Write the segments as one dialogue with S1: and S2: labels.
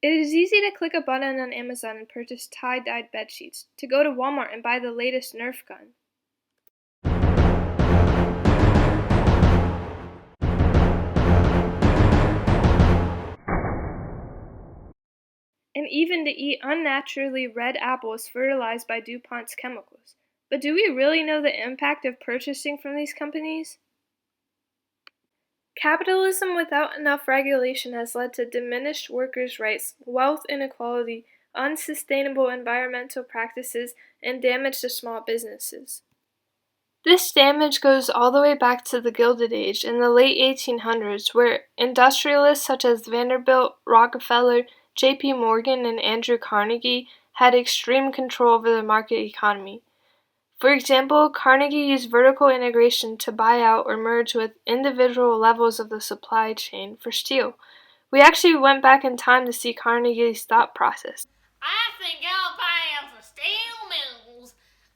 S1: It is easy to click a button on Amazon and purchase tie-dyed bedsheets, to go to Walmart and buy the latest Nerf gun, and even to eat unnaturally red apples fertilized by DuPont's chemicals. But do we really know the impact of purchasing from these companies? Capitalism without enough regulation has led to diminished workers' rights, wealth inequality, unsustainable environmental practices, and damage to small businesses. This damage goes all the way back to the Gilded Age in the late 1800s, where industrialists such as Vanderbilt, Rockefeller, J.P. Morgan, and Andrew Carnegie had extreme control over the market economy. For example, Carnegie used vertical integration to buy out or merge with individual levels of the supply chain for steel. We actually went back in time to see Carnegie's thought process.
S2: I think I'll buy up the steel mills,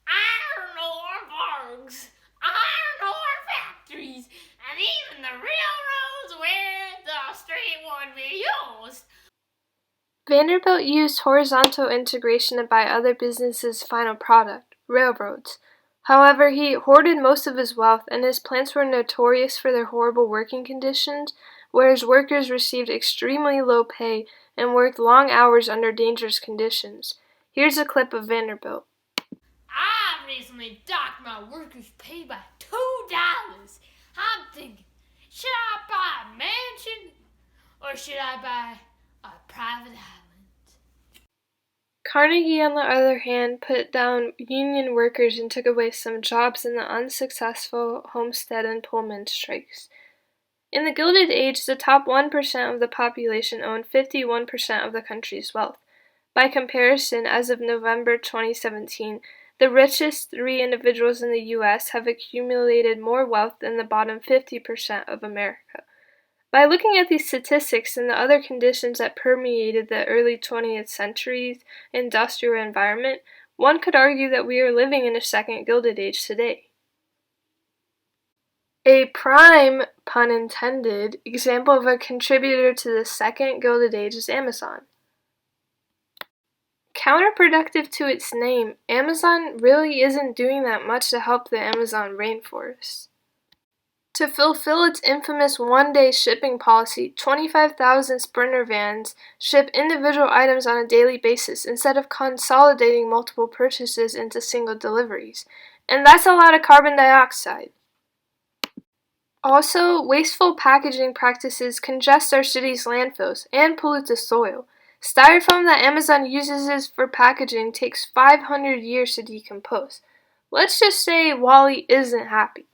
S2: iron ore barks, iron ore factories, and even the railroads where the street would be used.
S1: Vanderbilt used horizontal integration to buy other businesses' final product, railroads. However, he hoarded most of his wealth, and his plants were notorious for their horrible working conditions, where his workers received extremely low pay and worked long hours under dangerous conditions. Here's a clip of Vanderbilt.
S2: I recently docked my workers' pay by $2. I'm thinking, should I buy a mansion or should I buy a private island?
S1: Carnegie, on the other hand, put down union workers and took away some jobs in the unsuccessful Homestead and Pullman strikes. In the Gilded Age, the top 1% of the population owned 51% of the country's wealth. By comparison, as of November 2017, the richest 3 individuals in the U.S. have accumulated more wealth than the bottom 50% of America. By looking at these statistics and the other conditions that permeated the early 20th century's industrial environment, one could argue that we are living in a second Gilded Age today. A prime, pun intended, example of a contributor to the second Gilded Age is Amazon. Counterproductive to its name, Amazon really isn't doing that much to help the Amazon rainforest. To fulfill its infamous one-day shipping policy, 25,000 Sprinter vans ship individual items on a daily basis instead of consolidating multiple purchases into single deliveries. And that's a lot of carbon dioxide. Also, wasteful packaging practices congest our city's landfills and pollute the soil. Styrofoam that Amazon uses for packaging takes 500 years to decompose. Let's just say Wally isn't happy.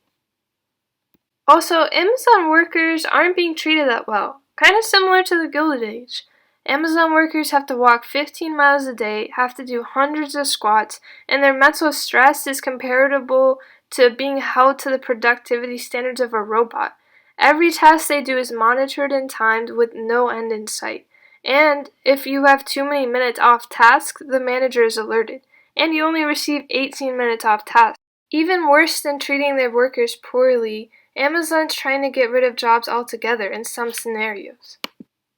S1: Also, Amazon workers aren't being treated that well, kind of similar to the Gilded Age. Amazon workers have to walk 15 miles a day, have to do hundreds of squats, and their mental stress is comparable to being held to the productivity standards of a robot. Every task they do is monitored and timed with no end in sight. And if you have too many minutes off task, the manager is alerted, and you only receive 18 minutes off task. Even worse than treating their workers poorly, Amazon's trying to get rid of jobs altogether in some scenarios.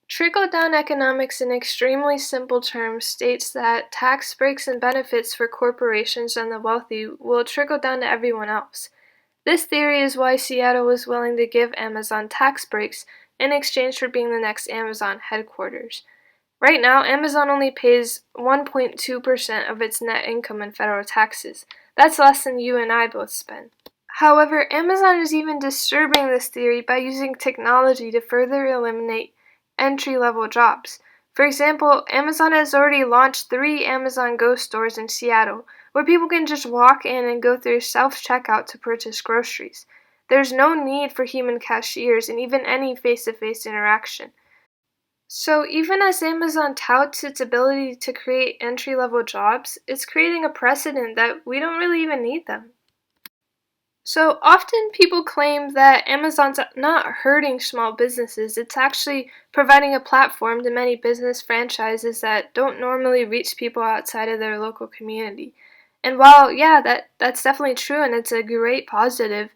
S1: Trickle-down economics in extremely simple terms states that tax breaks and benefits for corporations and the wealthy will trickle down to everyone else. This theory is why Seattle was willing to give Amazon tax breaks in exchange for being the next Amazon headquarters. Right now, Amazon only pays 1.2% of its net income in federal taxes. That's less than you and I both spend. However, Amazon is even disturbing this theory by using technology to further eliminate entry-level jobs. For example, Amazon has already launched 3 Amazon Go stores in Seattle, where people can just walk in and go through self-checkout to purchase groceries. There's no need for human cashiers and even any face-to-face interaction. So even as Amazon touts its ability to create entry-level jobs, it's creating a precedent that we don't really even need them. So often people claim that Amazon's not hurting small businesses, it's actually providing a platform to many business franchises that don't normally reach people outside of their local community. And while, yeah, that's definitely true and it's a great positive,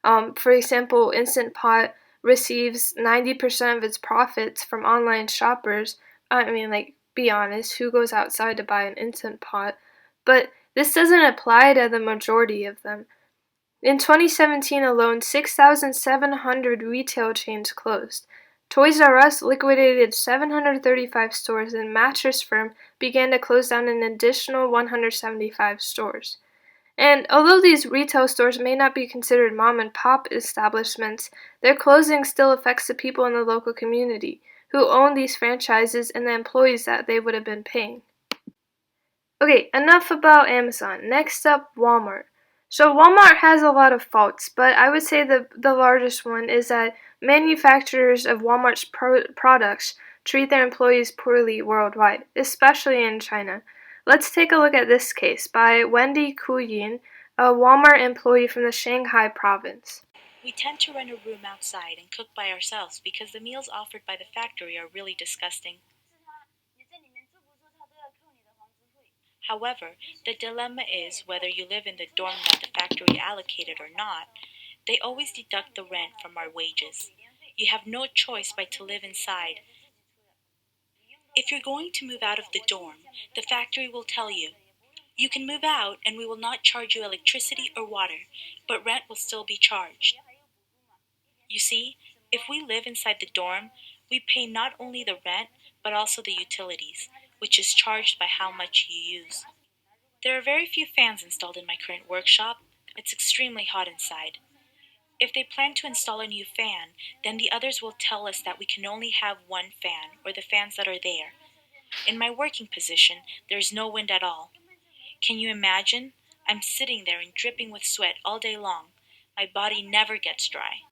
S1: for example, Instant Pot receives 90% of its profits from online shoppers, I mean, like, be honest, who goes outside to buy an Instant Pot? But this doesn't apply to the majority of them. In 2017 alone, 6,700 retail chains closed. Toys R Us liquidated 735 stores, and Mattress Firm began to close down an additional 175 stores. And although these retail stores may not be considered mom and pop establishments, their closing still affects the people in the local community who own these franchises and the employees that they would have been paying. Okay, enough about Amazon. Next up, Walmart. So Walmart has a lot of faults, but I would say the largest one is that manufacturers of Walmart's products treat their employees poorly worldwide, especially in China. Let's take a look at this case by Wendy Kuyin, a Walmart employee from the Shanghai province.
S3: We tend to rent a room outside and cook by ourselves because the meals offered by the factory are really disgusting. However, the dilemma is whether you live in the dorm that the factory allocated or not, they always deduct the rent from our wages. You have no choice but to live inside. If you're going to move out of the dorm, the factory will tell you, you can move out and we will not charge you electricity or water, but rent will still be charged. You see, if we live inside the dorm, we pay not only the rent, but also the utilities, which is charged by how much you use. There are very few fans installed in my current workshop. It's extremely hot inside. If they plan to install a new fan, then the others will tell us that we can only have one fan, or the fans that are there. In my working position, there's no wind at all. Can you imagine? I'm sitting there and dripping with sweat all day long. My body never gets dry.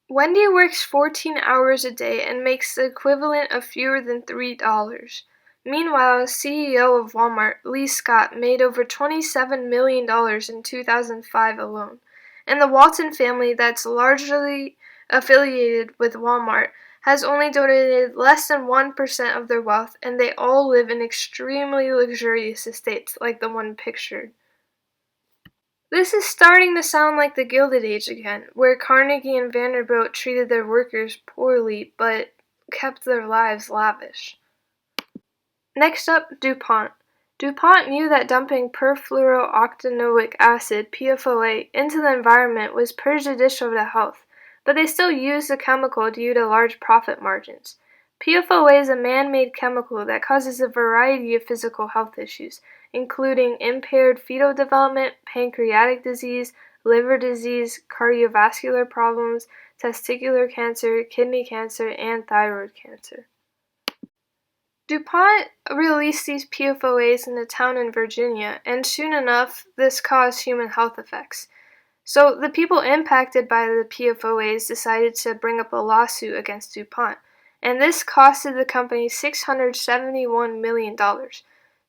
S1: Wendy works 14 hours a day and makes the equivalent of fewer than $3. Meanwhile, CEO of Walmart, Lee Scott, made over $27 million in 2005 alone. And the Walton family, that's largely affiliated with Walmart, has only donated less than 1% of their wealth, and they all live in extremely luxurious estates like the one pictured. This is starting to sound like the Gilded Age again, where Carnegie and Vanderbilt treated their workers poorly but kept their lives lavish. Next up, DuPont. DuPont knew that dumping perfluorooctanoic acid, PFOA, into the environment was prejudicial to health, but they still used the chemical due to large profit margins. PFOA is a man-made chemical that causes a variety of physical health issues, including impaired fetal development, pancreatic disease, liver disease, cardiovascular problems, testicular cancer, kidney cancer, and thyroid cancer. DuPont released these PFOAs in a town in Virginia, and soon enough, this caused human health effects. So the people impacted by the PFOAs decided to bring up a lawsuit against DuPont, and this costed the company $671 million.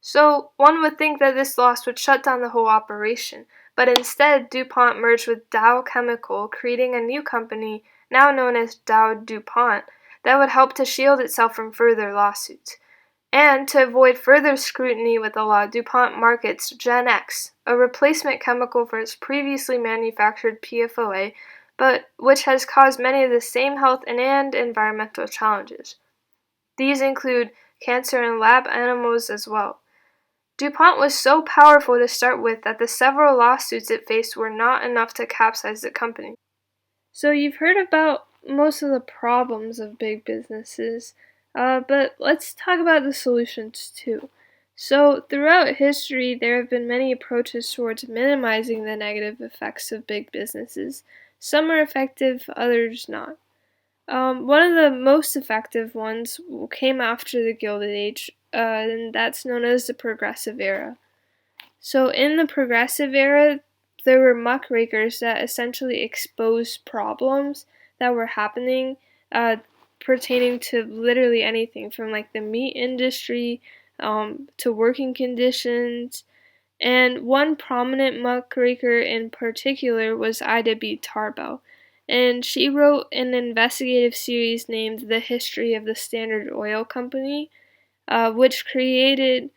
S1: So one would think that this loss would shut down the whole operation, but instead DuPont merged with Dow Chemical, creating a new company, now known as Dow DuPont, that would help to shield itself from further lawsuits. And to avoid further scrutiny with the law, DuPont markets Gen X, a replacement chemical for its previously manufactured PFOA, but which has caused many of the same health and environmental challenges. These include cancer in lab animals as well. DuPont was so powerful to start with that the several lawsuits it faced were not enough to capsize the company. So you've heard about most of the problems of big businesses, but let's talk about the solutions too. So throughout history, there have been many approaches towards minimizing the negative effects of big businesses. Some are effective, others not. One of the most effective ones came after the Gilded Age, and that's known as the Progressive Era. So in the Progressive Era, there were muckrakers that essentially exposed problems that were happening pertaining to literally anything from like the meat industry to working conditions. And one prominent muckraker in particular was Ida B. Tarbell, and she wrote an investigative series named The History of the Standard Oil Company, which created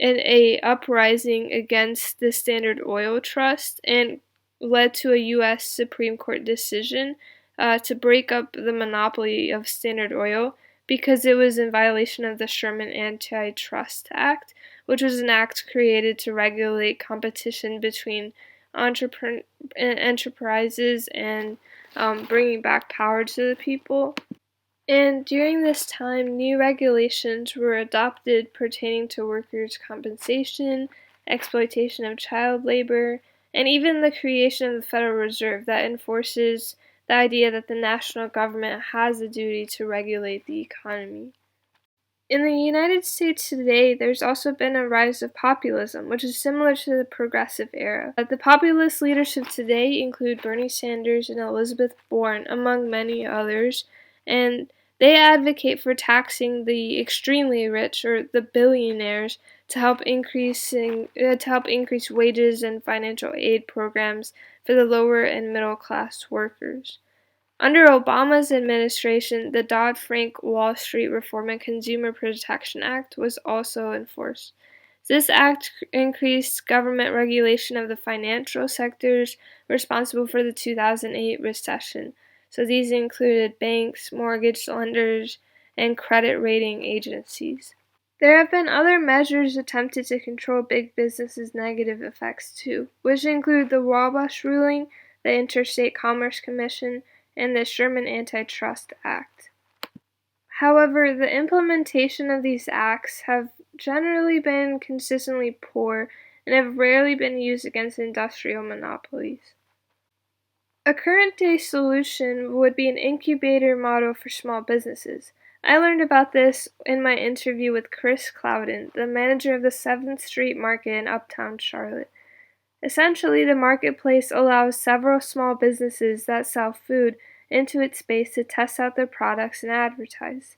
S1: a uprising against the Standard Oil Trust and led to a U.S. Supreme Court decision to break up the monopoly of Standard Oil because it was in violation of the Sherman Antitrust Act, which was an act created to regulate competition between enterprises and bringing back power to the people. And during this time, new regulations were adopted pertaining to workers' compensation, exploitation of child labor, and even the creation of the Federal Reserve that enforces the idea that the national government has a duty to regulate the economy. In the United States today, there's also been a rise of populism, which is similar to the progressive era. The populist leadership today include Bernie Sanders and Elizabeth Warren, among many others, and they advocate for taxing the extremely rich, or the billionaires, to help increase wages and financial aid programs for the lower and middle class workers. Under Obama's administration, the Dodd-Frank Wall Street Reform and Consumer Protection Act was also enforced. This act increased government regulation of the financial sectors responsible for the 2008 recession. So these included banks, mortgage lenders, and credit rating agencies. There have been other measures attempted to control big business's negative effects too, which include the Wabash ruling, the Interstate Commerce Commission, and the Sherman Antitrust Act. However, the implementation of these acts have generally been consistently poor and have rarely been used against industrial monopolies. A current-day solution would be an incubator model for small businesses. I learned about this in my interview with Chris Clouden, the manager of the 7th Street Market in Uptown Charlotte. Essentially, the marketplace allows several small businesses that sell food into its space to test out their products and advertise.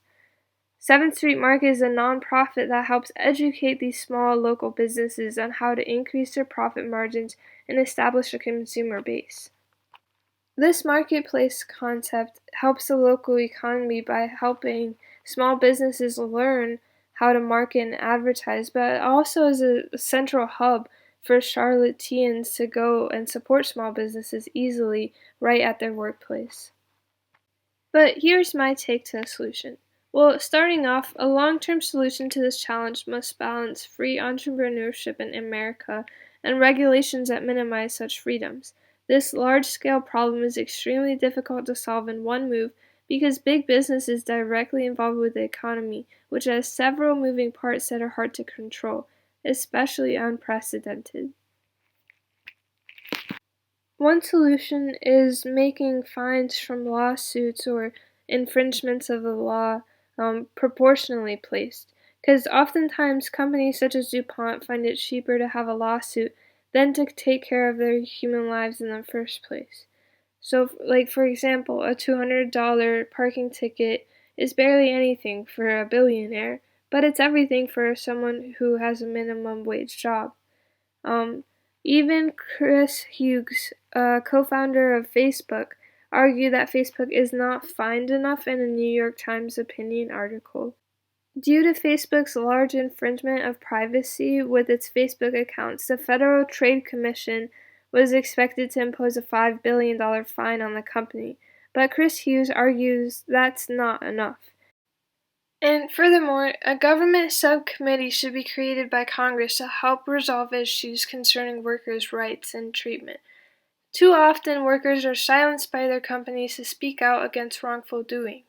S1: 7th Street Market is a nonprofit that helps educate these small local businesses on how to increase their profit margins and establish a consumer base. This marketplace concept helps the local economy by helping small businesses learn how to market and advertise, but it also is a central hub for Charlotteans to go and support small businesses easily right at their workplace. But here's my take to the solution. Well, starting off, a long-term solution to this challenge must balance free entrepreneurship in America and regulations that minimize such freedoms. This large-scale problem is extremely difficult to solve in one move because big business is directly involved with the economy, which has several moving parts that are hard to control, especially unprecedented. One solution is making fines from lawsuits or infringements of the law proportionally placed, because oftentimes companies such as DuPont find it cheaper to have a lawsuit than to take care of their human lives in the first place. So, for example, a $200 parking ticket is barely anything for a billionaire, but it's everything for someone who has a minimum wage job. Even Chris Hughes, co-founder of Facebook, argued that Facebook is not fined enough in a New York Times opinion article. Due to Facebook's large infringement of privacy with its Facebook accounts, the Federal Trade Commission was expected to impose a $5 billion fine on the company, but Chris Hughes argues that's not enough. And furthermore, a government subcommittee should be created by Congress to help resolve issues concerning workers' rights and treatment. Too often, workers are silenced by their companies to speak out against wrongful doing.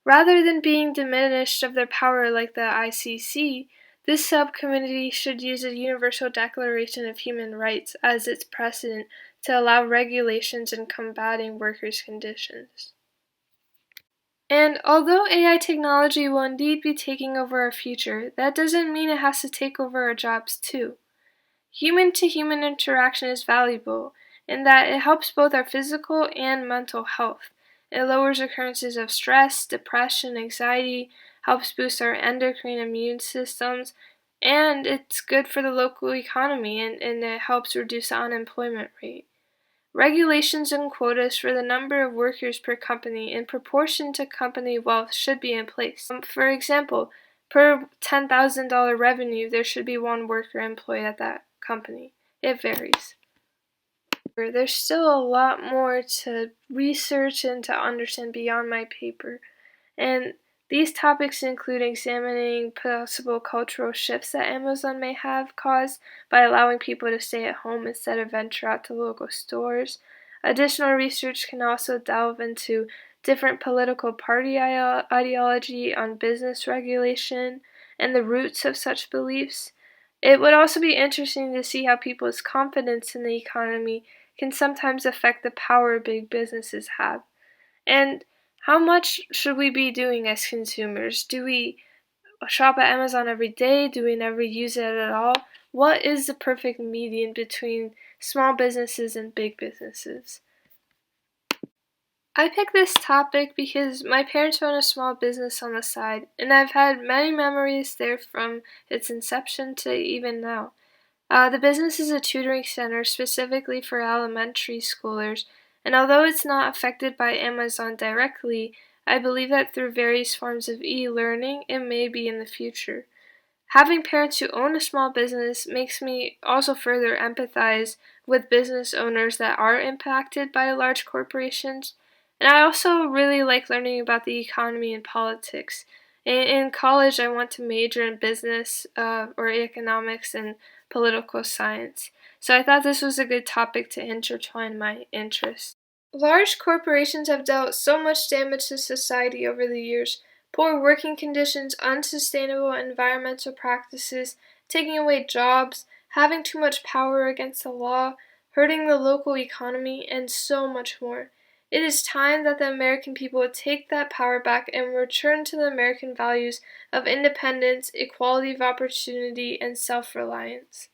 S1: Rather than being diminished of their power like the ICC, this subcommittee should use a Universal Declaration of Human Rights as its precedent to allow regulations in combating workers' conditions. And although AI technology will indeed be taking over our future, that doesn't mean it has to take over our jobs too. Human-to-human interaction is valuable in that it helps both our physical and mental health. It lowers occurrences of stress, depression, anxiety, helps boost our endocrine immune systems, and it's good for the local economy and it helps reduce the unemployment rate. Regulations and quotas for the number of workers per company in proportion to company wealth should be in place. For example, per $10,000 revenue, there should be one worker employed at that company. It varies. There's still a lot more to research and to understand beyond my paper. And These topics include examining possible cultural shifts that Amazon may have caused by allowing people to stay at home instead of venture out to local stores. Additional research can also delve into different political party ideology on business regulation and the roots of such beliefs. It would also be interesting to see how people's confidence in the economy can sometimes affect the power big businesses have. And how much should we be doing as consumers? Do we shop at Amazon every day? Do we never use it at all? What is the perfect median between small businesses and big businesses? I picked this topic because my parents run a small business on the side, and I've had many memories there from its inception to even now. The business is a tutoring center specifically for elementary schoolers, and although it's not affected by Amazon directly, I believe that through various forms of e-learning, it may be in the future. Having parents who own a small business makes me also further empathize with business owners that are impacted by large corporations. And I also really like learning about the economy and politics. In college, I want to major in business or economics and political science. So I thought this was a good topic to intertwine my interests. Large corporations have dealt so much damage to society over the years. Poor working conditions, unsustainable environmental practices, taking away jobs, having too much power against the law, hurting the local economy, and so much more. It is time that the American people would take that power back and return to the American values of independence, equality of opportunity, and self-reliance.